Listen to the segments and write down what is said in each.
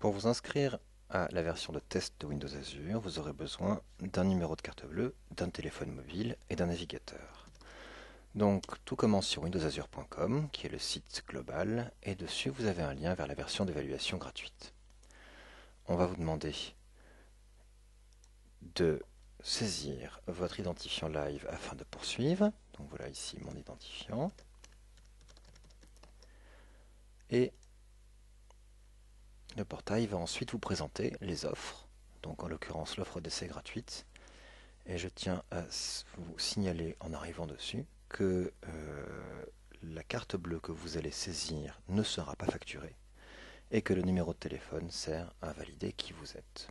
Pour vous inscrire à la version de test de Windows Azure, vous aurez besoin d'un numéro de carte bleue, d'un téléphone mobile et d'un navigateur. Donc tout commence sur windowsazure.com, qui est le site global, et dessus vous avez un lien vers la version d'évaluation gratuite. On va vous demander de saisir votre identifiant live afin de poursuivre. Donc voilà ici mon identifiant. Et le portail va ensuite vous présenter les offres, donc en l'occurrence l'offre d'essai gratuite. Et je tiens à vous signaler en arrivant dessus que la carte bleue que vous allez saisir ne sera pas facturée et que le numéro de téléphone sert à valider qui vous êtes.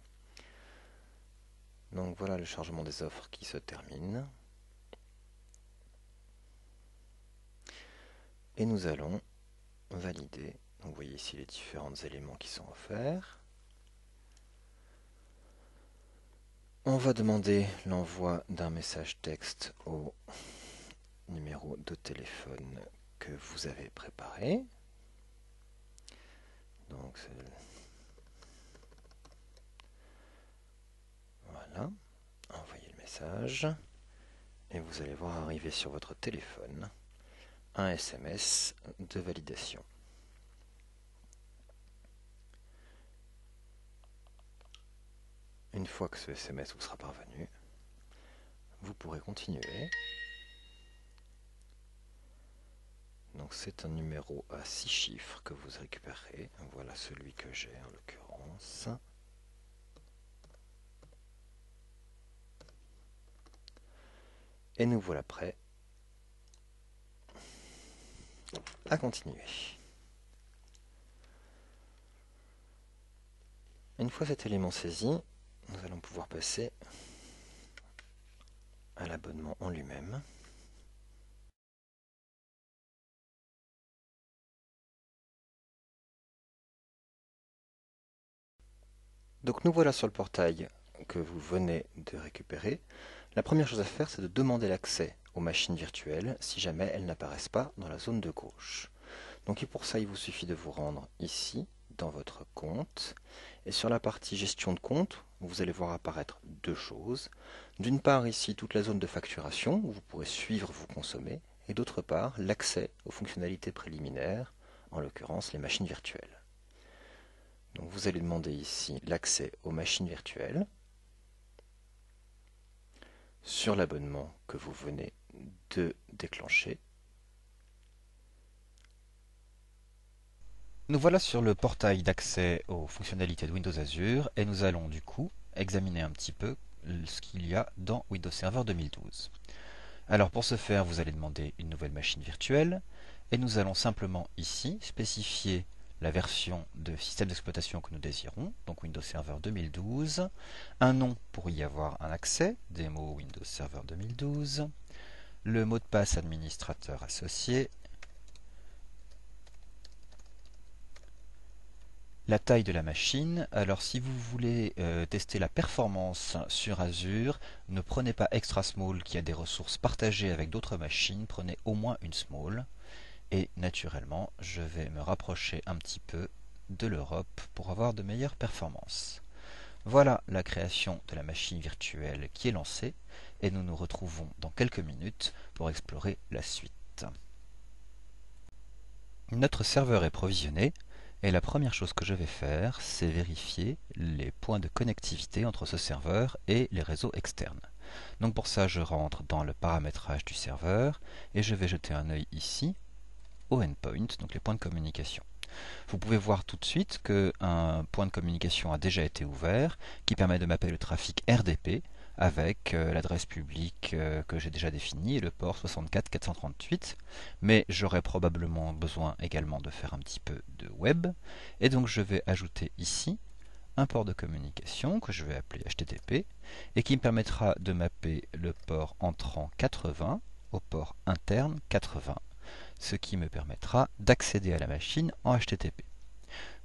Donc voilà le chargement des offres qui se termine. Et nous allons valider. Donc vous voyez ici les différents éléments qui sont offerts. On va demander l'envoi d'un message texte au numéro de téléphone que vous avez préparé. Donc voilà, envoyez le message et vous allez voir arriver sur votre téléphone un SMS de validation. Une fois que ce SMS vous sera parvenu, vous pourrez continuer. Donc c'est un numéro à 6 chiffres que vous récupérez. Voilà celui que j'ai en l'occurrence. Et nous voilà prêts à continuer. Une fois cet élément saisi, nous allons pouvoir passer à l'abonnement en lui-même. Donc nous voilà sur le portail que vous venez de récupérer. La première chose à faire, c'est de demander l'accès aux machines virtuelles si jamais elles n'apparaissent pas dans la zone de gauche. Donc pour ça, il vous suffit de vous rendre ici, dans votre compte. Et sur la partie gestion de compte, vous allez voir apparaître deux choses. D'une part, ici, toute la zone de facturation, où vous pourrez suivre vos consommés. Et d'autre part, l'accès aux fonctionnalités préliminaires, en l'occurrence les machines virtuelles. Donc vous allez demander ici l'accès aux machines virtuelles sur l'abonnement que vous venez de déclencher. Nous voilà sur le portail d'accès aux fonctionnalités de Windows Azure et nous allons du coup examiner un petit peu ce qu'il y a dans Windows Server 2012. Alors pour ce faire, vous allez demander une nouvelle machine virtuelle et nous allons simplement ici spécifier la version de système d'exploitation que nous désirons, donc Windows Server 2012, un nom pour y avoir un accès, démo Windows Server 2012, le mot de passe administrateur associé, la taille de la machine. Alors si vous voulez tester la performance sur Azure, ne prenez pas Extra Small qui a des ressources partagées avec d'autres machines, prenez au moins une Small. Et naturellement, je vais me rapprocher un petit peu de l'Europe pour avoir de meilleures performances. Voilà la création de la machine virtuelle qui est lancée et nous nous retrouvons dans quelques minutes pour explorer la suite. Notre serveur est provisionné et la première chose que je vais faire, c'est vérifier les points de connectivité entre ce serveur et les réseaux externes. Donc pour ça, je rentre dans le paramétrage du serveur et je vais jeter un œil ici au endpoint, donc les points de communication. Vous pouvez voir tout de suite qu'un point de communication a déjà été ouvert, qui permet de mapper le trafic RDP avec l'adresse publique que j'ai déjà définie et le port 64438, mais j'aurai probablement besoin également de faire un petit peu de web, et donc je vais ajouter ici un port de communication que je vais appeler HTTP et qui me permettra de mapper le port entrant 80 au port interne 80. Ce qui me permettra d'accéder à la machine en HTTP.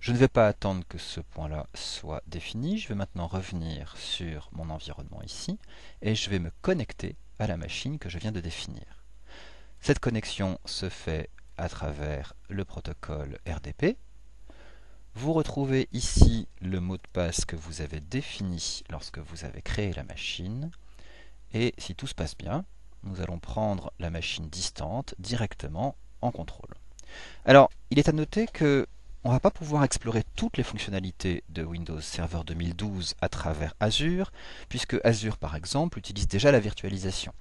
Je ne vais pas attendre que ce point-là soit défini, je vais maintenant revenir sur mon environnement ici, et je vais me connecter à la machine que je viens de définir. Cette connexion se fait à travers le protocole RDP. Vous retrouvez ici le mot de passe que vous avez défini lorsque vous avez créé la machine. Et si tout se passe bien, nous allons prendre la machine distante directement en contrôle. Alors, il est à noter que on ne va pas pouvoir explorer toutes les fonctionnalités de Windows Server 2012 à travers Azure, puisque Azure, par exemple, utilise déjà la virtualisation.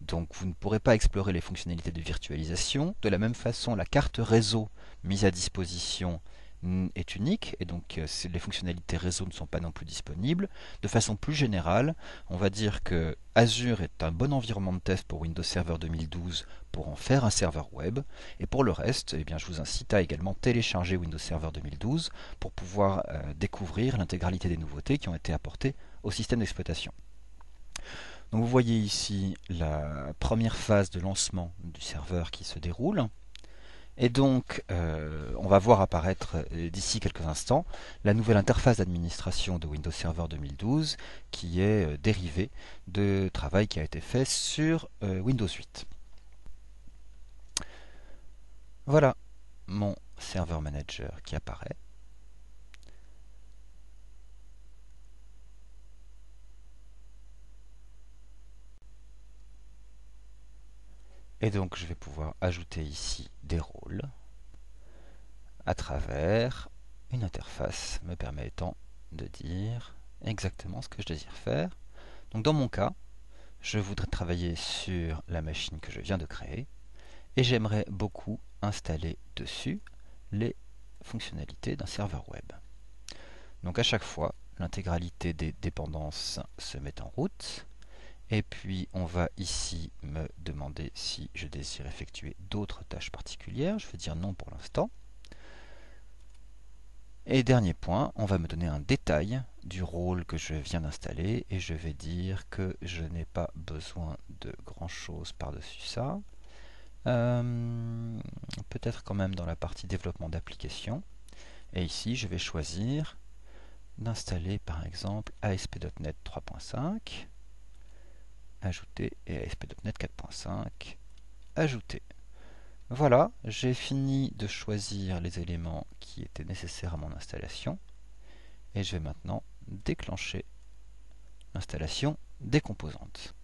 Donc vous ne pourrez pas explorer les fonctionnalités de virtualisation. De la même façon, la carte réseau mise à disposition est unique, et donc les fonctionnalités réseau ne sont pas non plus disponibles. De façon plus générale, on va dire que Azure est un bon environnement de test pour Windows Server 2012 pour en faire un serveur web, et pour le reste, eh bien, je vous incite à également télécharger Windows Server 2012 pour pouvoir découvrir l'intégralité des nouveautés qui ont été apportées au système d'exploitation. Donc vous voyez ici la première phase de lancement du serveur qui se déroule. Et donc, on va voir apparaître d'ici quelques instants la nouvelle interface d'administration de Windows Server 2012 qui est dérivée de travail qui a été fait sur Windows 8. Voilà mon serveur manager qui apparaît. Et donc je vais pouvoir ajouter ici des rôles à travers une interface me permettant de dire exactement ce que je désire faire. Donc dans mon cas, je voudrais travailler sur la machine que je viens de créer et j'aimerais beaucoup installer dessus les fonctionnalités d'un serveur web. Donc à chaque fois, l'intégralité des dépendances se met en route. Et puis on va ici me demander si je désire effectuer d'autres tâches particulières. Je vais dire non pour l'instant. Et dernier point, on va me donner un détail du rôle que je viens d'installer et je vais dire que je n'ai pas besoin de grand chose par-dessus ça. Peut-être quand même dans la partie développement d'application. Et ici, je vais choisir d'installer par exemple ASP.NET 3.5, ajouter, et ASP.NET 4.5, ajouter. Voilà, j'ai fini de choisir les éléments qui étaient nécessaires à mon installation et je vais maintenant déclencher l'installation des composantes.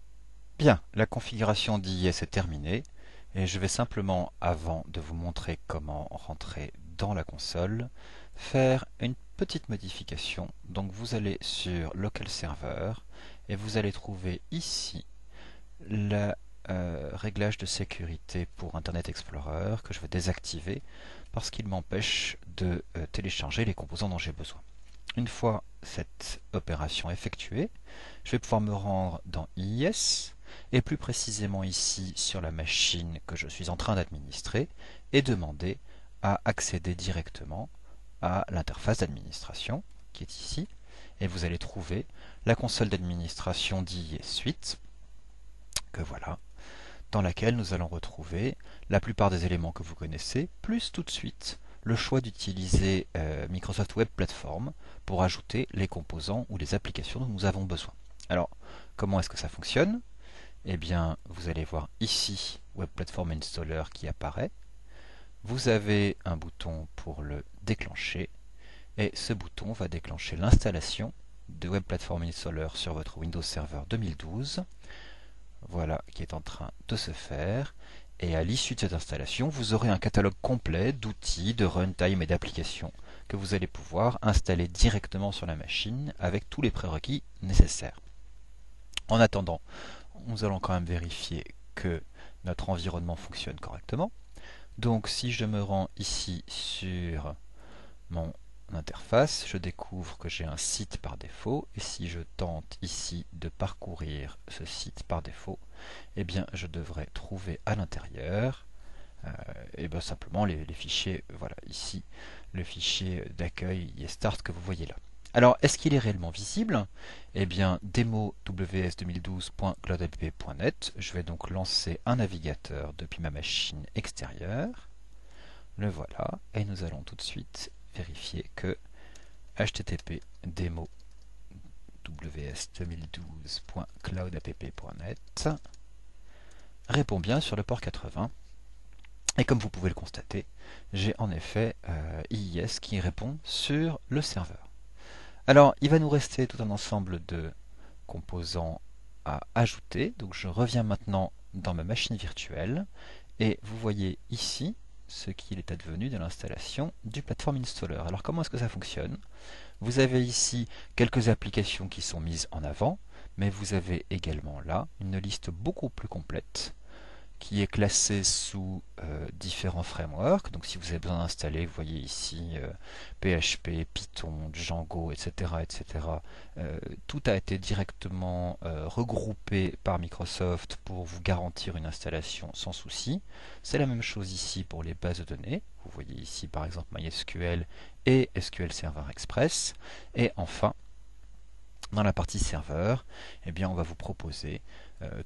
Bien, la configuration d'IIS est terminée et je vais simplement, avant de vous montrer comment rentrer dans la console, faire une petite modification. Donc vous allez sur Local Server et vous allez trouver ici la réglage de sécurité pour Internet Explorer que je vais désactiver parce qu'il m'empêche de télécharger les composants dont j'ai besoin. Une fois cette opération effectuée, je vais pouvoir me rendre dans IIS et plus précisément ici sur la machine que je suis en train d'administrer et demander à accéder directement à l'interface d'administration qui est ici et vous allez trouver la console d'administration d'IIS Suite que voilà, dans laquelle nous allons retrouver la plupart des éléments que vous connaissez, plus tout de suite le choix d'utiliser Microsoft Web Platform pour ajouter les composants ou les applications dont nous avons besoin. Alors, comment est-ce que ça fonctionne? Eh bien, vous allez voir ici Web Platform Installer qui apparaît. Vous avez un bouton pour le déclencher et ce bouton va déclencher l'installation de Web Platform Installer sur votre Windows Server 2012. Voilà qui est en train de se faire. Et à l'issue de cette installation, vous aurez un catalogue complet d'outils, de runtime et d'applications que vous allez pouvoir installer directement sur la machine avec tous les prérequis nécessaires. En attendant, nous allons quand même vérifier que notre environnement fonctionne correctement. Donc si je me rends ici sur mon interface, je découvre que j'ai un site par défaut et si je tente ici de parcourir ce site par défaut, eh bien je devrais trouver à l'intérieur simplement les fichiers, voilà ici le fichier d'accueil start que vous voyez là. Alors est-ce qu'il est réellement visible? Eh bien démo ws2012.cloudapp.net, je vais donc lancer un navigateur depuis ma machine extérieure, le voilà, et nous allons tout de suite vérifier que http démo ws2012.cloudapp.net répond bien sur le port 80 Et comme vous pouvez le constater, j'ai en effet IIS qui répond sur le serveur. Alors, il va nous rester tout un ensemble de composants à ajouter. Donc je reviens maintenant dans ma machine virtuelle et vous voyez ici ce qu'il est advenu de l'installation du Platform Installer. Alors comment est-ce que ça fonctionne? Vous avez ici quelques applications qui sont mises en avant, mais vous avez également là une liste beaucoup plus complète qui est classée sous différents frameworks. Donc si vous avez besoin d'installer, vous voyez ici PHP, Python, Django, etc. etc. Tout a été directement regroupé par Microsoft pour vous garantir une installation sans souci. C'est la même chose ici pour les bases de données. Vous voyez ici par exemple MySQL et SQL Server Express. Et enfin, dans la partie serveur, eh bien, on va vous proposer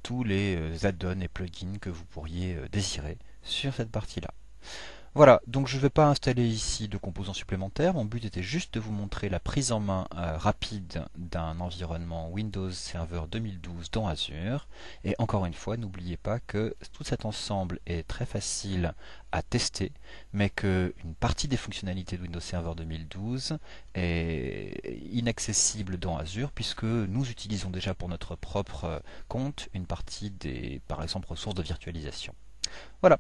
tous les add-ons et plugins que vous pourriez désirer sur cette partie-là. Voilà, donc je ne vais pas installer ici de composants supplémentaires. Mon but était juste de vous montrer la prise en main rapide d'un environnement Windows Server 2012 dans Azure. Et encore une fois, n'oubliez pas que tout cet ensemble est très facile à tester, mais qu'une partie des fonctionnalités de Windows Server 2012 est inaccessible dans Azure, puisque nous utilisons déjà pour notre propre compte une partie des, par exemple, ressources de virtualisation. Voilà.